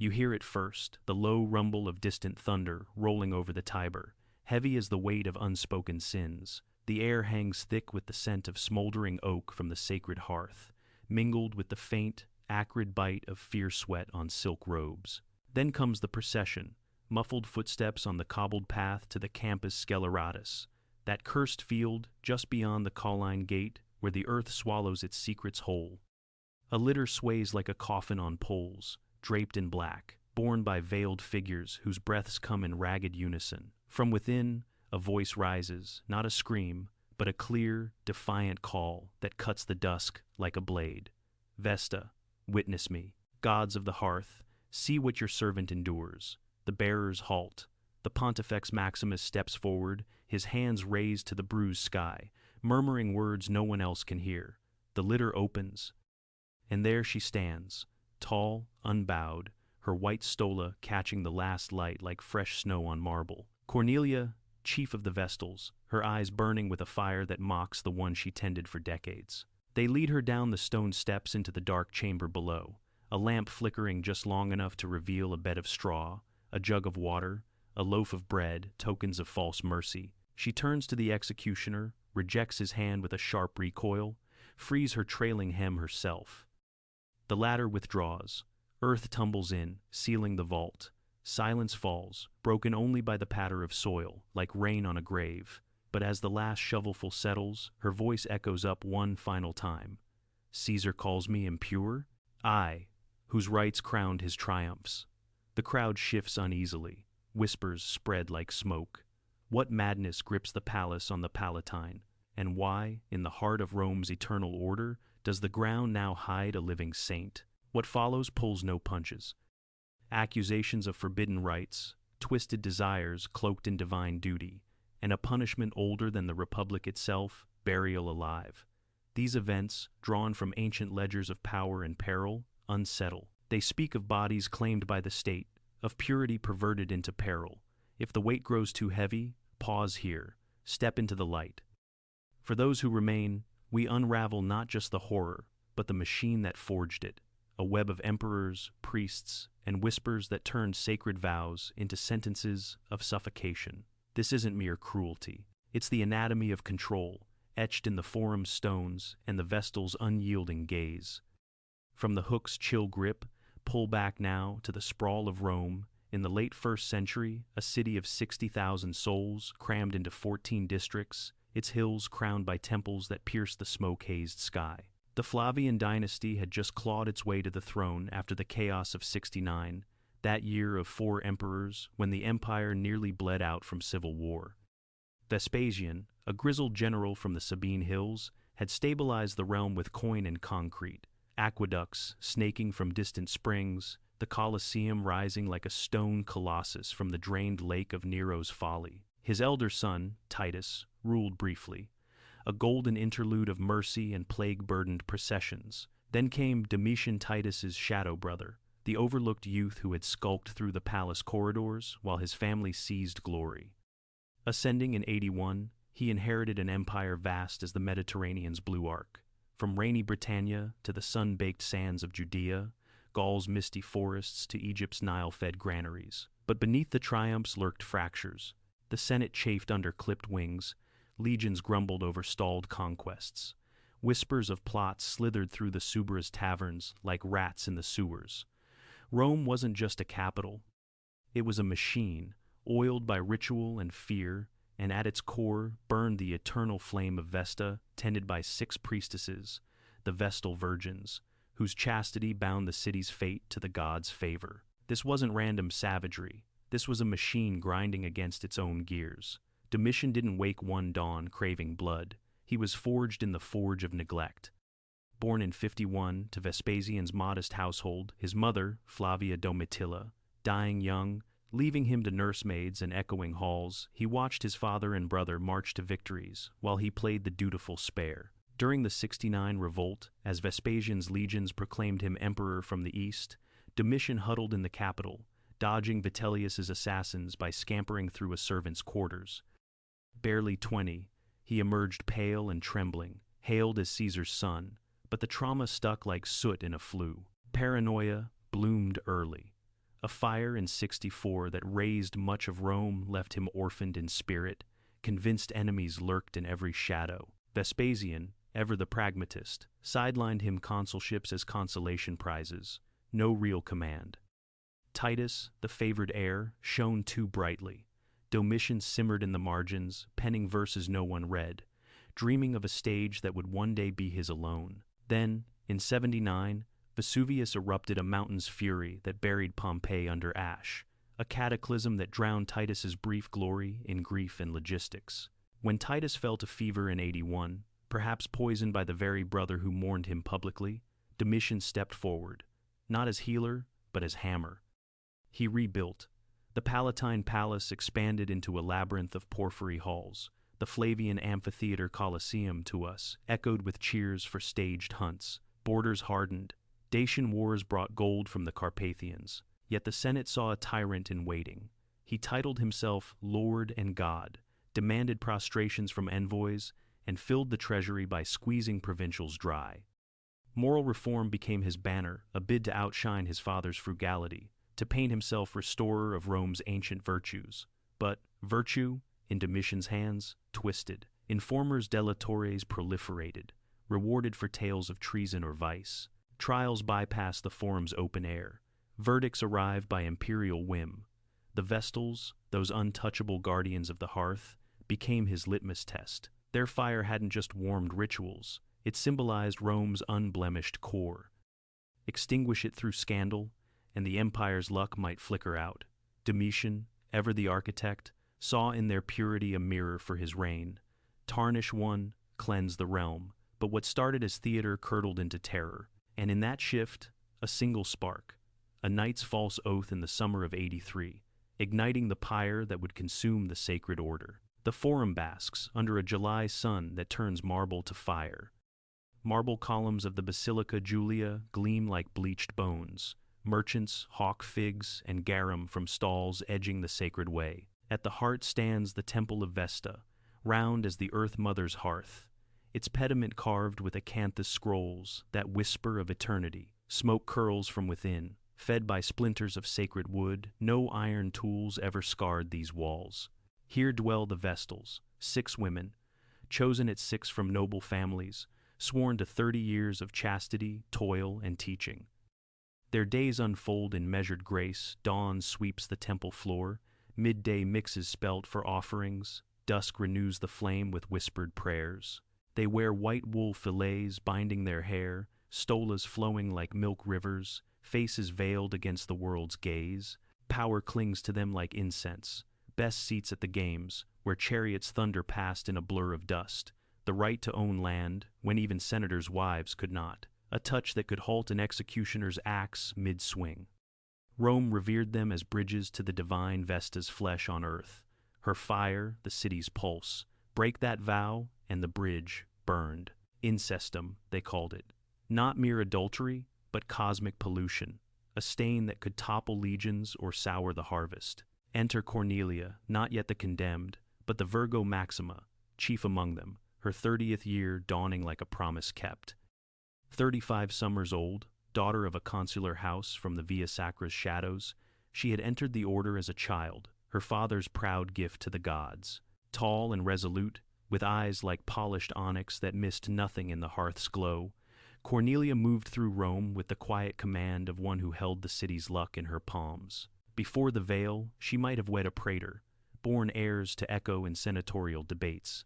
You hear it first, the low rumble of distant thunder rolling over the Tiber, heavy as the weight of unspoken sins. The air hangs thick with the scent of smoldering oak from the sacred hearth, mingled with the faint, acrid bite of fierce sweat on silk robes. Then comes the procession, muffled footsteps on the cobbled path to the Campus Sceleratus, that cursed field just beyond the Colline Gate where the earth swallows its secrets whole. A litter sways like a coffin on poles, draped in black, borne by veiled figures whose breaths come in ragged unison. From within, a voice rises, not a scream, but a clear, defiant call that cuts the dusk like a blade. Vesta, witness me. Gods of the hearth, see what your servant endures. The bearers halt. The Pontifex Maximus steps forward, his hands raised to the bruised sky, murmuring words no one else can hear. The litter opens, and there she stands, tall, unbowed, her white stola catching the last light like fresh snow on marble. Cornelia, chief of the Vestals, her eyes burning with a fire that mocks the one she tended for decades. They lead her down the stone steps into the dark chamber below, a lamp flickering just long enough to reveal a bed of straw, a jug of water, a loaf of bread, tokens of false mercy. She turns to the executioner, rejects his hand with a sharp recoil, frees her trailing hem herself. The latter withdraws. Earth tumbles in, sealing the vault. Silence falls, broken only by the patter of soil, like rain on a grave. But as the last shovelful settles, her voice echoes up one final time. Caesar calls me impure? I, whose rights crowned his triumphs. The crowd shifts uneasily. Whispers spread like smoke. What madness grips the palace on the Palatine? And why, in the heart of Rome's eternal order, does the ground now hide a living saint? What follows pulls no punches. Accusations of forbidden rights, twisted desires cloaked in divine duty, and a punishment older than the Republic itself, burial alive. These events, drawn from ancient ledgers of power and peril, unsettle. They speak of bodies claimed by the state, of purity perverted into peril. If the weight grows too heavy, pause here, step into the light. For those who remain, we unravel not just the horror, but the machine that forged it, a web of emperors, priests, and whispers that turned sacred vows into sentences of suffocation. This isn't mere cruelty. It's the anatomy of control, etched in the forum's stones and the Vestal's unyielding gaze. From the hook's chill grip, pull back now to the sprawl of Rome, in the late 1st century, a city of 60,000 souls crammed into 14 districts, its hills crowned by temples that pierced the smoke-hazed sky. The Flavian dynasty had just clawed its way to the throne after the chaos of 69, that year of 4 emperors when the empire nearly bled out from civil war. Vespasian, a grizzled general from the Sabine Hills, had stabilized the realm with coin and concrete, aqueducts snaking from distant springs, the Colosseum rising like a stone colossus from the drained lake of Nero's folly. His elder son, Titus, ruled briefly, a golden interlude of mercy and plague-burdened processions. Then came Domitian, Titus's shadow brother, the overlooked youth who had skulked through the palace corridors while his family seized glory. Ascending in 81, he inherited an empire vast as the Mediterranean's blue arc. From rainy Britannia to the sun-baked sands of Judea, Gaul's misty forests to Egypt's Nile-fed granaries. But beneath the triumphs lurked fractures. The Senate chafed under clipped wings, legions grumbled over stalled conquests. Whispers of plots slithered through the Subra's taverns like rats in the sewers. Rome wasn't just a capital. It was a machine, oiled by ritual and fear, and at its core burned the eternal flame of Vesta, tended by 6 priestesses, the Vestal Virgins, whose chastity bound the city's fate to the gods' favor. This wasn't random savagery. This was a machine grinding against its own gears. Domitian didn't wake one dawn craving blood. He was forged in the forge of neglect. Born in 51 to Vespasian's modest household, his mother, Flavia Domitilla, dying young, leaving him to nursemaids and echoing halls, he watched his father and brother march to victories while he played the dutiful spare. During the 69 revolt, as Vespasian's legions proclaimed him emperor from the east, Domitian huddled in the capital, dodging Vitellius's assassins by scampering through a servant's quarters. Barely 20, he emerged pale and trembling, hailed as Caesar's son, but the trauma stuck like soot in a flue. Paranoia bloomed early. A fire in 64 that razed much of Rome left him orphaned in spirit. Convinced enemies lurked in every shadow. Vespasian, ever the pragmatist, sidelined him consulships as consolation prizes. No real command. Titus, the favored heir, shone too brightly. Domitian simmered in the margins, penning verses no one read, dreaming of a stage that would one day be his alone. Then, in 79, Vesuvius erupted, a mountain's fury that buried Pompeii under ash, a cataclysm that drowned Titus's brief glory in grief and logistics. When Titus fell to fever in 81, perhaps poisoned by the very brother who mourned him publicly, Domitian stepped forward, not as healer, but as hammer. He rebuilt. The Palatine Palace expanded into a labyrinth of porphyry halls. The Flavian amphitheater Colosseum, to us, echoed with cheers for staged hunts. Borders hardened. Dacian wars brought gold from the Carpathians. Yet the Senate saw a tyrant in waiting. He titled himself Lord and God, demanded prostrations from envoys, and filled the treasury by squeezing provincials dry. Moral reform became his banner, a bid to outshine his father's frugality, to paint himself restorer of Rome's ancient virtues. But virtue, in Domitian's hands, twisted. Informers delatores proliferated, rewarded for tales of treason or vice. Trials bypassed the forum's open air. Verdicts arrived by imperial whim. The Vestals, those untouchable guardians of the hearth, became his litmus test. Their fire hadn't just warmed rituals, it symbolized Rome's unblemished core. Extinguish it through scandal, and the empire's luck might flicker out. Domitian, ever the architect, saw in their purity a mirror for his reign. Tarnish one, cleanse the realm. But what started as theater curdled into terror. And in that shift, a single spark. A knight's false oath in the summer of 83, igniting the pyre that would consume the sacred order. The forum basks under a July sun that turns marble to fire. Marble columns of the Basilica Julia gleam like bleached bones. Merchants hawk figs and garum from stalls edging the sacred way. At the heart stands the Temple of Vesta, round as the Earth Mother's hearth, its pediment carved with acanthus scrolls, that whisper of eternity. Smoke curls from within, fed by splinters of sacred wood. No iron tools ever scarred these walls. Here dwell the Vestals, 6 women, chosen at 6 from noble families, sworn to 30 years of chastity, toil, and teaching. Their days unfold in measured grace. Dawn sweeps the temple floor. Midday mixes spelt for offerings. Dusk renews the flame with whispered prayers. They wear white wool fillets binding their hair, stolas flowing like milk rivers, faces veiled against the world's gaze. Power clings to them like incense. Best seats at the games, where chariots thunder past in a blur of dust. The right to own land, when even senators' wives could not. A touch that could halt an executioner's axe mid-swing. Rome revered them as bridges to the divine Vesta's flesh on earth. Her fire, the city's pulse. Break that vow, and the bridge burned. Incestum, they called it. Not mere adultery, but cosmic pollution. A stain that could topple legions or sour the harvest. Enter Cornelia, not yet the condemned, but the Virgo Maxima, chief among them, her 30th year dawning like a promise kept. 35 summers old, daughter of a consular house from the Via Sacra's shadows, she had entered the order as a child, her father's proud gift to the gods. Tall and resolute, with eyes like polished onyx that missed nothing in the hearth's glow, Cornelia moved through Rome with the quiet command of one who held the city's luck in her palms. Before the veil, she might have wed a praetor, born heirs to echo in senatorial debates.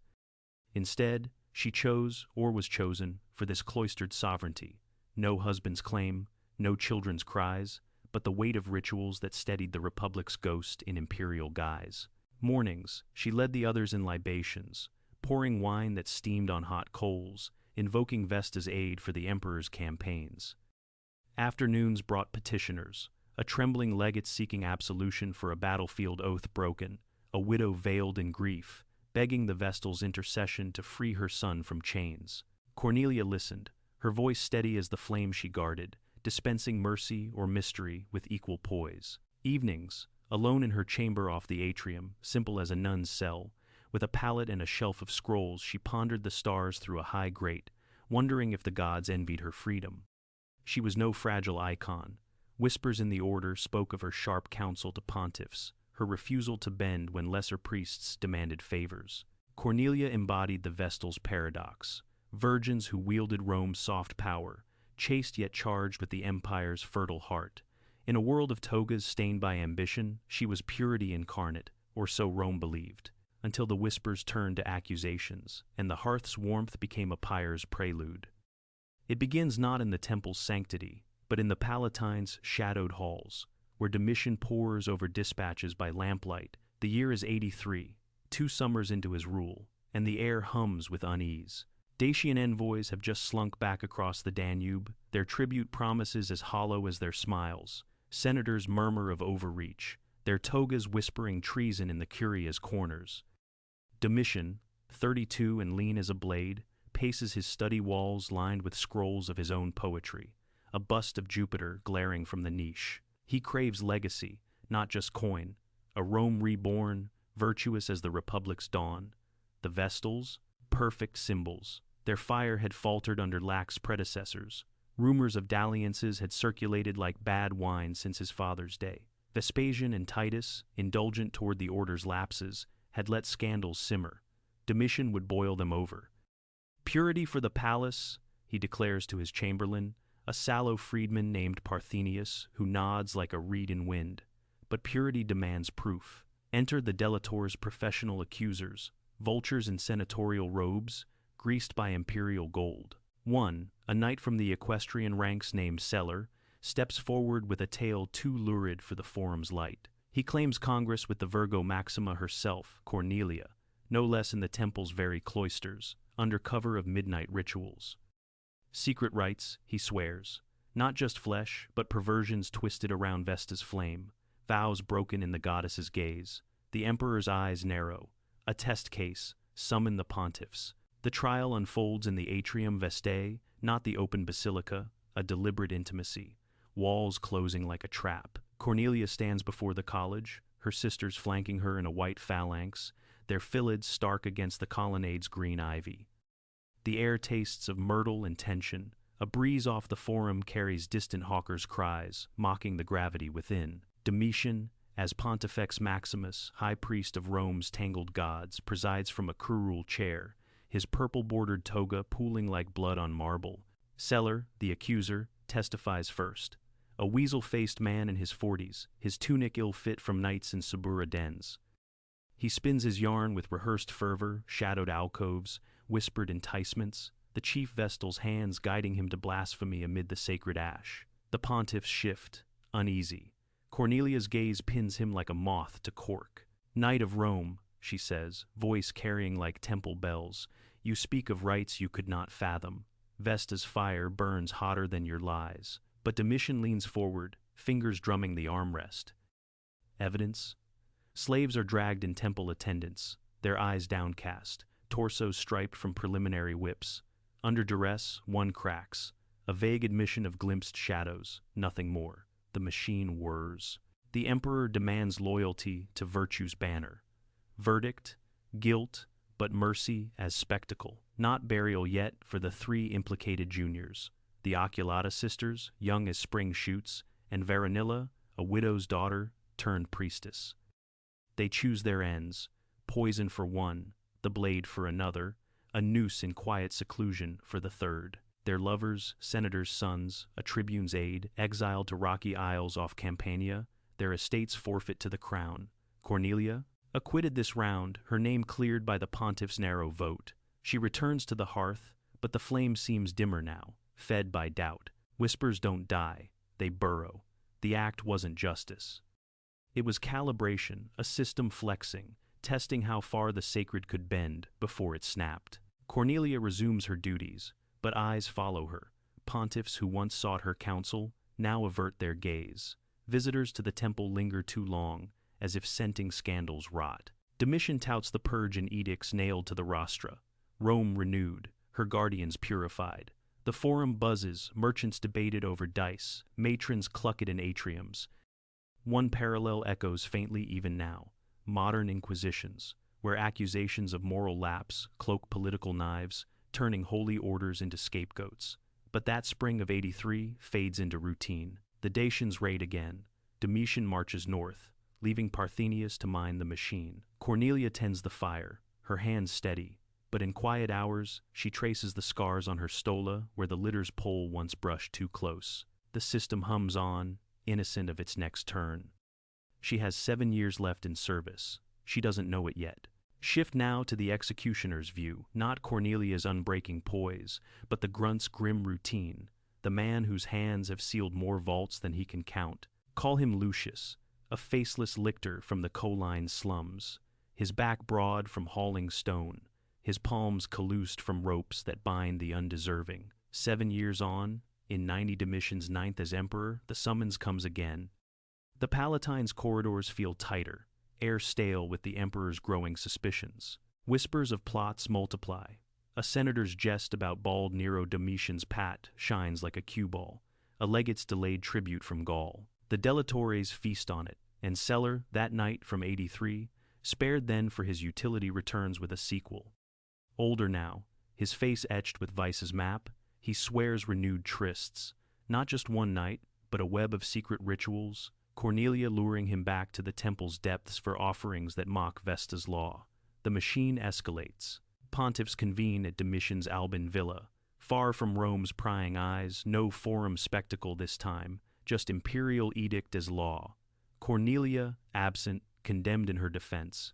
Instead, she chose, or was chosen, for this cloistered sovereignty. No husband's claim, no children's cries, but the weight of rituals that steadied the Republic's ghost in imperial guise. Mornings, she led the others in libations, pouring wine that steamed on hot coals, invoking Vesta's aid for the emperor's campaigns. Afternoons brought petitioners, a trembling legate seeking absolution for a battlefield oath broken, a widow veiled in grief, begging the Vestal's intercession to free her son from chains. Cornelia listened, her voice steady as the flame she guarded, dispensing mercy or mystery with equal poise. Evenings, alone in her chamber off the atrium, simple as a nun's cell, with a palette and a shelf of scrolls, she pondered the stars through a high grate, wondering if the gods envied her freedom. She was no fragile icon. Whispers in the order spoke of her sharp counsel to pontiffs, her refusal to bend when lesser priests demanded favors. Cornelia embodied the Vestal's paradox, virgins who wielded Rome's soft power, chaste yet charged with the empire's fertile heart. In a world of togas stained by ambition, she was purity incarnate, or so Rome believed, until the whispers turned to accusations, and the hearth's warmth became a pyre's prelude. It begins not in the temple's sanctity, but in the Palatine's shadowed halls, where Domitian pores over dispatches by lamplight. The year is 83, 2 summers into his rule, and the air hums with unease. Dacian envoys have just slunk back across the Danube, their tribute promises as hollow as their smiles. Senators murmur of overreach, their togas whispering treason in the curia's corners. Domitian, 32 and lean as a blade, paces his study walls lined with scrolls of his own poetry, a bust of Jupiter glaring from the niche. He craves legacy, not just coin, a Rome reborn, virtuous as the Republic's dawn. The Vestals, perfect symbols. Their fire had faltered under lax predecessors. Rumors of dalliances had circulated like bad wine since his father's day. Vespasian and Titus, indulgent toward the order's lapses, had let scandals simmer. Domitian would boil them over. Purity for the palace, he declares to his chamberlain, a sallow freedman named Parthenius, who nods like a reed in wind. But purity demands proof. Enter the delator's professional accusers, vultures in senatorial robes, greased by imperial gold. One, a knight from the equestrian ranks named Celer, steps forward with a tale too lurid for the forum's light. He claims Congress with the Virgo Maxima herself, Cornelia, no less in the temple's very cloisters, under cover of midnight rituals. Secret rites, he swears, not just flesh, but perversions twisted around Vesta's flame, vows broken in the goddess's gaze. The emperor's eyes narrow. A test case, summon the pontiffs. The trial unfolds in the atrium Vestae, not the open basilica, a deliberate intimacy, walls closing like a trap. Cornelia stands before the college, her sisters flanking her in a white phalanx, their phyllids stark against the colonnade's green ivy. The air tastes of myrtle and tension. A breeze off the forum carries distant hawkers' cries, mocking the gravity within. Domitian, as Pontifex Maximus, high priest of Rome's tangled gods, presides from a curule chair, his purple-bordered toga pooling like blood on marble. Celer, the accuser, testifies first. A weasel-faced man in his 40s, his tunic ill-fit from nights in Subura dens. He spins his yarn with rehearsed fervor, shadowed alcoves, whispered enticements, the chief Vestal's hands guiding him to blasphemy amid the sacred ash. The pontiffs shift, uneasy. Cornelia's gaze pins him like a moth to cork. "Knight of Rome," she says, voice carrying like temple bells, "you speak of rights you could not fathom. Vesta's fire burns hotter than your lies." But Domitian leans forward, fingers drumming the armrest. Evidence? Slaves are dragged in temple attendants, their eyes downcast, torsos striped from preliminary whips. Under duress, one cracks. A vague admission of glimpsed shadows, nothing more. The machine whirs. The emperor demands loyalty to virtue's banner. Verdict, guilt, but mercy as spectacle. Not burial yet for the 3 implicated juniors. The Oculata sisters, young as spring shoots, and Veronilla, a widow's daughter, turned priestess. They choose their ends, poison for one, the blade for another, a noose in quiet seclusion for the third. Their lovers, senators' sons, a tribune's aide, exiled to rocky isles off Campania, their estates forfeit to the crown. Cornelia, acquitted this round, her name cleared by the pontiff's narrow vote. She returns to the hearth, but the flame seems dimmer now, fed by doubt. Whispers don't die, they burrow. The act wasn't justice. It was calibration, a system flexing, testing how far the sacred could bend before it snapped. Cornelia resumes her duties, but eyes follow her. Pontiffs who once sought her counsel now avert their gaze. Visitors to the temple linger too long, as if scenting scandals rot. Domitian touts the purge and edicts nailed to the rostra. Rome renewed, her guardians purified. The forum buzzes, merchants debated over dice, matrons cluck it in atriums. One parallel echoes faintly even now: modern inquisitions, where accusations of moral lapse cloak political knives, turning holy orders into scapegoats. But that spring of 83 fades into routine. The Dacians raid again. Domitian marches north, leaving Parthenius to mind the machine. Cornelia tends the fire, her hands steady, but in quiet hours she traces the scars on her stola where the litter's pole once brushed too close. The system hums on, innocent of its next turn. She has 7 years left in service. She doesn't know it yet. Shift now to the executioner's view, not Cornelia's unbreaking poise, but the grunt's grim routine, the man whose hands have sealed more vaults than he can count. Call him Lucius, a faceless lictor from the Colline slums, his back broad from hauling stone, his palms calloused from ropes that bind the undeserving. 7 years on, in 90 Domitian's 9th as emperor, the summons comes again. The Palatine's corridors feel tighter, air stale with the emperor's growing suspicions. Whispers of plots multiply. A senator's jest about bald Nero Domitian's pat shines like a cue ball, a legate's delayed tribute from Gaul. The delatores feast on it, and Celer, that night from 83, spared then for his utility, returns with a sequel. Older now, his face etched with vice's map, he swears renewed trysts, not just one night, but a web of secret rituals, Cornelia luring him back to the temple's depths for offerings that mock Vesta's law. The machine escalates. Pontiffs convene at Domitian's Alban villa. Far from Rome's prying eyes, no forum spectacle this time, just imperial edict as law. Cornelia, absent, condemned in her defense.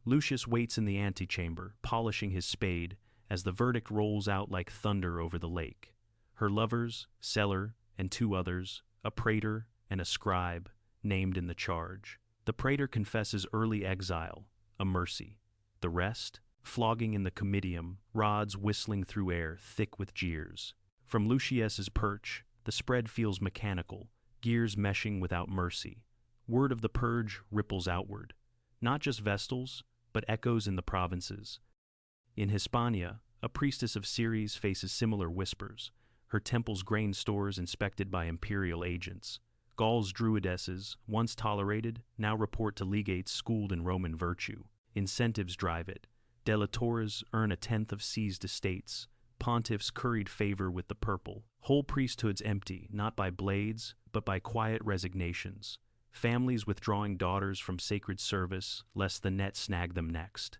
Lucius waits in the antechamber, polishing his spade, as the verdict rolls out like thunder over the lake. Her lovers, Celer, and 2 others, a praetor and a scribe, named in the charge. The praetor confesses early exile, a mercy. The rest, flogging in the comitium, rods whistling through air thick with jeers. From Lucius's perch, the spread feels mechanical, gears meshing without mercy. Word of the purge ripples outward. Not just Vestals, but echoes in the provinces. In Hispania, a priestess of Ceres faces similar whispers, her temple's grain stores inspected by imperial agents. Gaul's druidesses, once tolerated, now report to legates schooled in Roman virtue. Incentives drive it. Delatores earn 1/10 of seized estates. Pontiffs curried favor with the purple. Whole priesthoods empty, not by blades, but by quiet resignations. Families withdrawing daughters from sacred service, lest the net snag them next.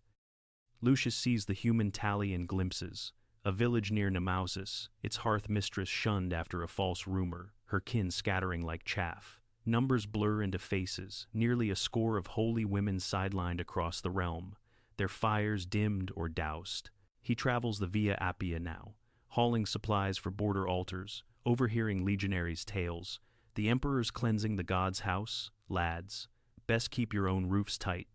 Lucius sees the human tally in glimpses. A village near Nemausus, its hearth mistress shunned after a false rumor, her kin scattering like chaff. Numbers blur into faces, nearly a score of holy women sidelined across the realm, their fires dimmed or doused. He travels the Via Appia now, hauling supplies for border altars, overhearing legionaries' tales. The emperor's cleansing the god's house, lads. Best keep your own roofs tight.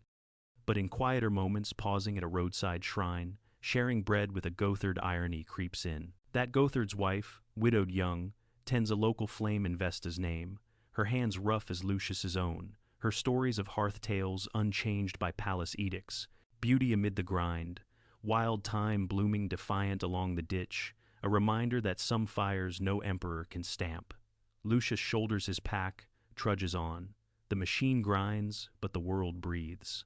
But in quieter moments, pausing at a roadside shrine, sharing bread with a Gothard irony creeps in. That Gothard's wife, widowed young, tends a local flame in Vesta's name, her hands rough as Lucius's own, her stories of hearth tales unchanged by palace edicts, beauty amid the grind, wild thyme blooming defiant along the ditch, a reminder that some fires no emperor can stamp. Lucius shoulders his pack, trudges on. The machine grinds, but the world breathes.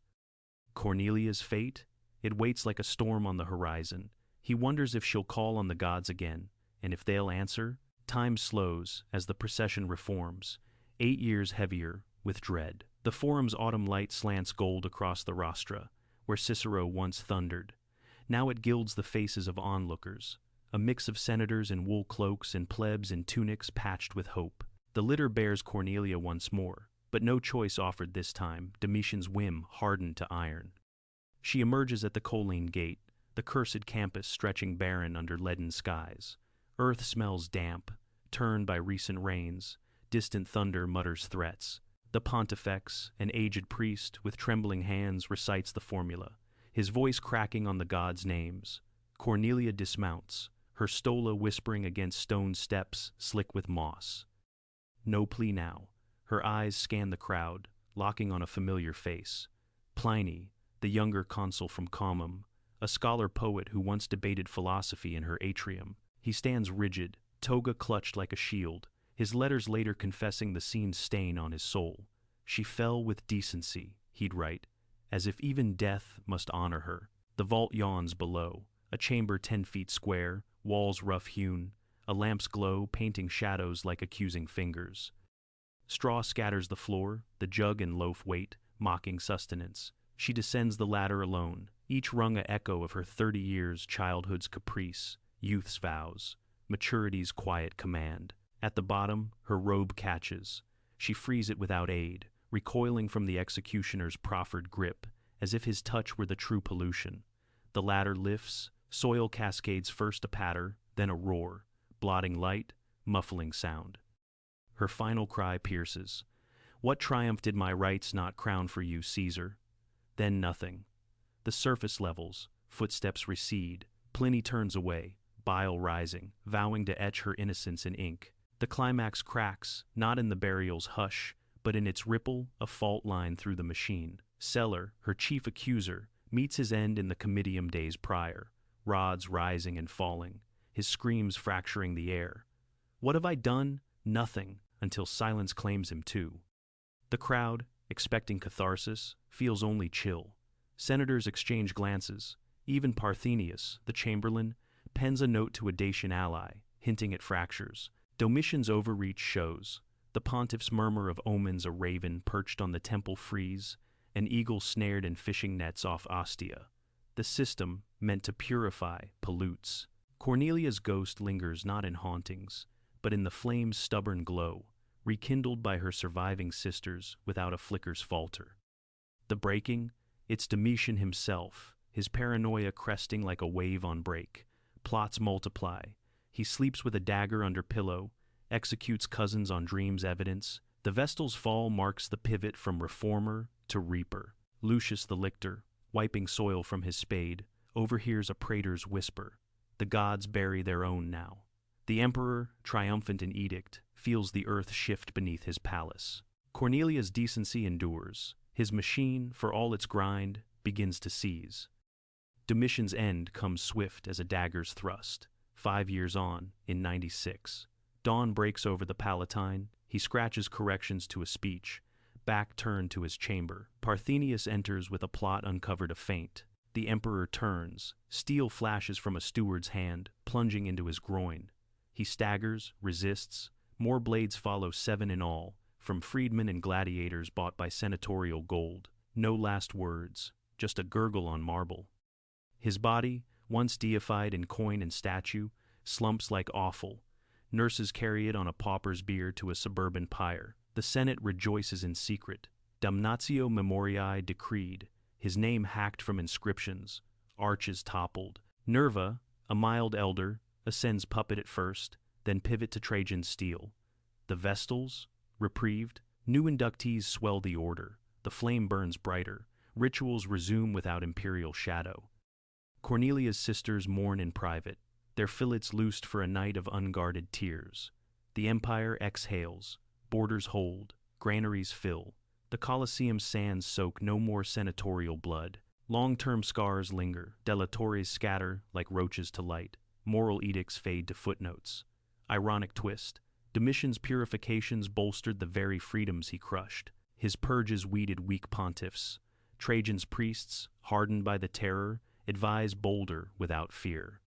Cornelia's fate? It waits like a storm on the horizon. He wonders if she'll call on the gods again, and if they'll answer. Time slows as the procession reforms, 8 years heavier with dread. The forum's autumn light slants gold across the rostra, where Cicero once thundered. Now it gilds the faces of onlookers, a mix of senators in wool cloaks and plebs in tunics patched with hope. The litter bears Cornelia once more, but no choice offered this time, Domitian's whim hardened to iron. She emerges at the Colline Gate, the cursed campus stretching barren under leaden skies. Earth smells damp, turned by recent rains. Distant thunder mutters threats. The pontifex, an aged priest with trembling hands, recites the formula, his voice cracking on the gods' names. Cornelia dismounts, her stola whispering against stone steps slick with moss. No plea now. Her eyes scan the crowd, locking on a familiar face. Pliny, the younger consul from Comum, a scholar-poet who once debated philosophy in her atrium. He stands rigid, toga clutched like a shield, his letters later confessing the scene's stain on his soul. She fell with decency, he'd write, as if even death must honor her. The vault yawns below, a chamber 10 feet square, walls rough-hewn, a lamp's glow painting shadows like accusing fingers. Straw scatters the floor, the jug and loaf wait, mocking sustenance. She descends the ladder alone, each rung a echo of her 30 years' childhood's caprice, youth's vows, maturity's quiet command. At the bottom, her robe catches. She frees it without aid, recoiling from the executioner's proffered grip, as if his touch were the true pollution. The ladder lifts, soil cascades first a patter, then a roar, blotting light, muffling sound. Her final cry pierces. What triumph did my rights not crown for you, Caesar? Then nothing. The surface levels, footsteps recede, Pliny turns away, bile rising, vowing to etch her innocence in ink. The climax cracks, not in the burial's hush, but in its ripple, a fault line through the machine. Celer, her chief accuser, meets his end in the comitium days prior, rods rising and falling, his screams fracturing the air. What have I done? Nothing, until silence claims him too. The crowd, expecting catharsis, feels only chill. Senators exchange glances. Even Parthenius, the chamberlain, pens a note to a Dacian ally, hinting at fractures. Domitian's overreach shows. The pontiff's murmur of omens, a raven perched on the temple frieze, an eagle snared in fishing nets off Ostia. The system, meant to purify, pollutes. Cornelia's ghost lingers not in hauntings, but in the flame's stubborn glow, rekindled by her surviving sisters without a flicker's falter. The breaking? It's Domitian himself, his paranoia cresting like a wave on break. Plots multiply. He sleeps with a dagger under pillow, executes cousins on dreams evidence. The Vestal's fall marks the pivot from reformer to reaper. Lucius the lictor, wiping soil from his spade, overhears a praetor's whisper. The gods bury their own now. The emperor, triumphant in edict, feels the earth shift beneath his palace. Cornelia's decency endures. His machine, for all its grind, begins to seize. Domitian's end comes swift as a dagger's thrust. 5 years on, in 96. Dawn breaks over the Palatine. He scratches corrections to a speech. Back turned to his chamber. Parthenius enters with a plot uncovered a feint. The emperor turns. Steel flashes from a steward's hand, plunging into his groin. He staggers, resists. More blades follow, 7 in all, from freedmen and gladiators bought by senatorial gold. No last words, just a gurgle on marble. His body, once deified in coin and statue, slumps like offal. Nurses carry it on a pauper's bier to a suburban pyre. The Senate rejoices in secret. Damnatio memoriae decreed, his name hacked from inscriptions, arches toppled. Nerva, a mild elder, ascends puppet at first, then pivot to Trajan steel. The Vestals, reprieved, new inductees swell the order. The flame burns brighter. Rituals resume without imperial shadow. Cornelia's sisters mourn in private, their fillets loosed for a night of unguarded tears. The empire exhales, borders hold, granaries fill. The Colosseum sands soak no more senatorial blood. Long-term scars linger, delatores scatter like roaches to light. Moral edicts fade to footnotes. Ironic twist. Domitian's purifications bolstered the very freedoms he crushed. His purges weeded weak pontiffs. Trajan's priests, hardened by the terror, advise bolder without fear.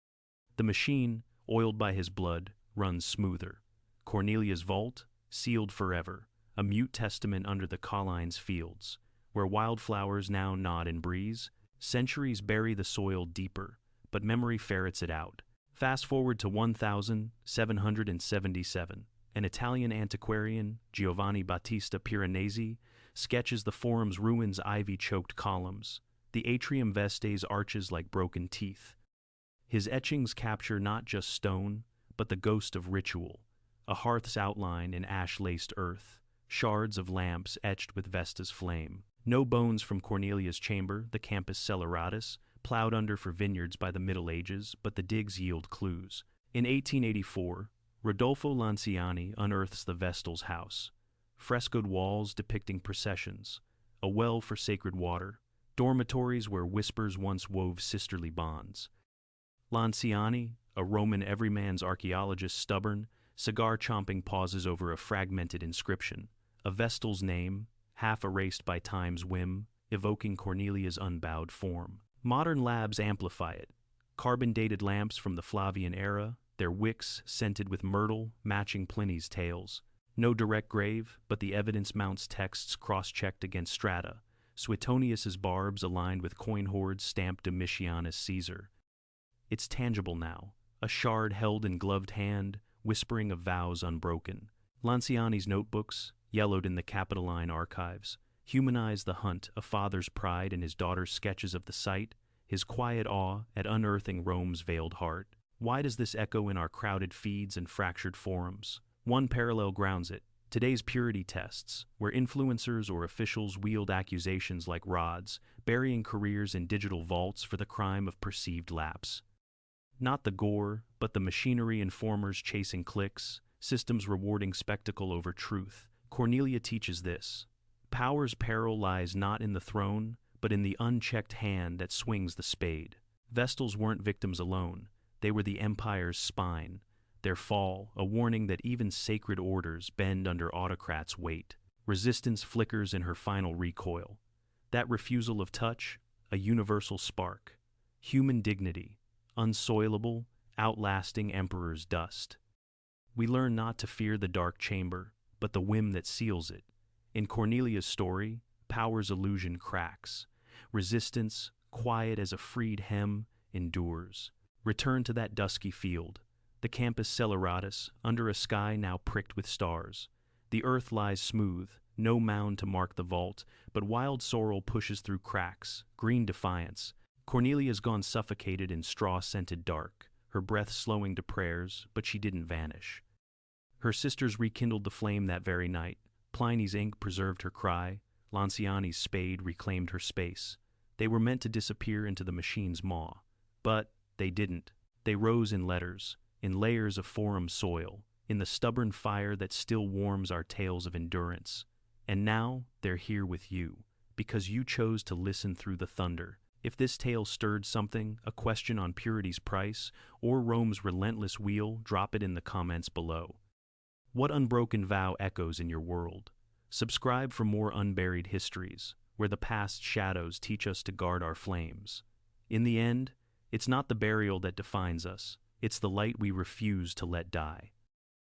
The machine, oiled by his blood, runs smoother. Cornelia's vault, sealed forever, a mute testament under the Colline's fields, where wildflowers now nod in breeze. Centuries bury the soil deeper, but memory ferrets it out. Fast forward to 1777. An Italian antiquarian, Giovanni Battista Piranesi, sketches the forum's ruins' ivy-choked columns. The atrium vestae arches like broken teeth. His etchings capture not just stone, but the ghost of ritual, a hearth's outline in ash-laced earth, shards of lamps etched with Vesta's flame. No bones from Cornelia's chamber, the Campus Sceleratus, plowed under for vineyards by the Middle Ages, but the digs yield clues. In 1884, Rodolfo Lanciani unearths the Vestal's house. Frescoed walls depicting processions, a well for sacred water, dormitories where whispers once wove sisterly bonds. Lanciani, a Roman everyman's archaeologist stubborn, cigar-chomping pauses over a fragmented inscription, a Vestal's name, half erased by time's whim, evoking Cornelia's unbowed form. Modern labs amplify it. Carbon-dated lamps from the Flavian era, their wicks scented with myrtle, matching Pliny's tales. No direct grave, but the evidence mounts texts cross-checked against strata. Suetonius's barbs aligned with coin hoards stamped Domitian as Caesar. It's tangible now, a shard held in gloved hand, whispering of vows unbroken. Lanciani's notebooks, yellowed in the Capitoline archives, humanize the hunt, a father's pride in his daughter's sketches of the site, his quiet awe at unearthing Rome's veiled heart. Why does this echo in our crowded feeds and fractured forums? One parallel grounds it. Today's purity tests, where influencers or officials wield accusations like rods, burying careers in digital vaults for the crime of perceived lapse. Not the gore, but the machinery informers chasing clicks, systems rewarding spectacle over truth. Cornelia teaches this. Power's peril lies not in the throne, but in the unchecked hand that swings the spade. Vestals weren't victims alone. They were the empire's spine. Their fall, a warning that even sacred orders bend under autocrats' weight. Resistance flickers in her final recoil. That refusal of touch, a universal spark. Human dignity, unsoilable, outlasting emperor's dust. We learn not to fear the dark chamber, but the whim that seals it. In Cornelia's story, power's illusion cracks. Resistance, quiet as a freed hem, endures. Return to that dusky field. The Campus Sceleratus, under a sky now pricked with stars. The earth lies smooth, no mound to mark the vault, but wild sorrel pushes through cracks, green defiance. Cornelia's gone suffocated in straw-scented dark, her breath slowing to prayers, but she didn't vanish. Her sisters rekindled the flame that very night. Pliny's ink preserved her cry. Lanciani's spade reclaimed her space. They were meant to disappear into the machine's maw. But they didn't. They rose in letters, in layers of forum soil, in the stubborn fire that still warms our tales of endurance. And now they're here with you, because you chose to listen through the thunder. If this tale stirred something, a question on purity's price, or Rome's relentless wheel, drop it in the comments below. What unbroken vow echoes in your world? Subscribe for more unburied histories, where the past shadows teach us to guard our flames. In the end, it's not the burial that defines us, it's the light we refuse to let die.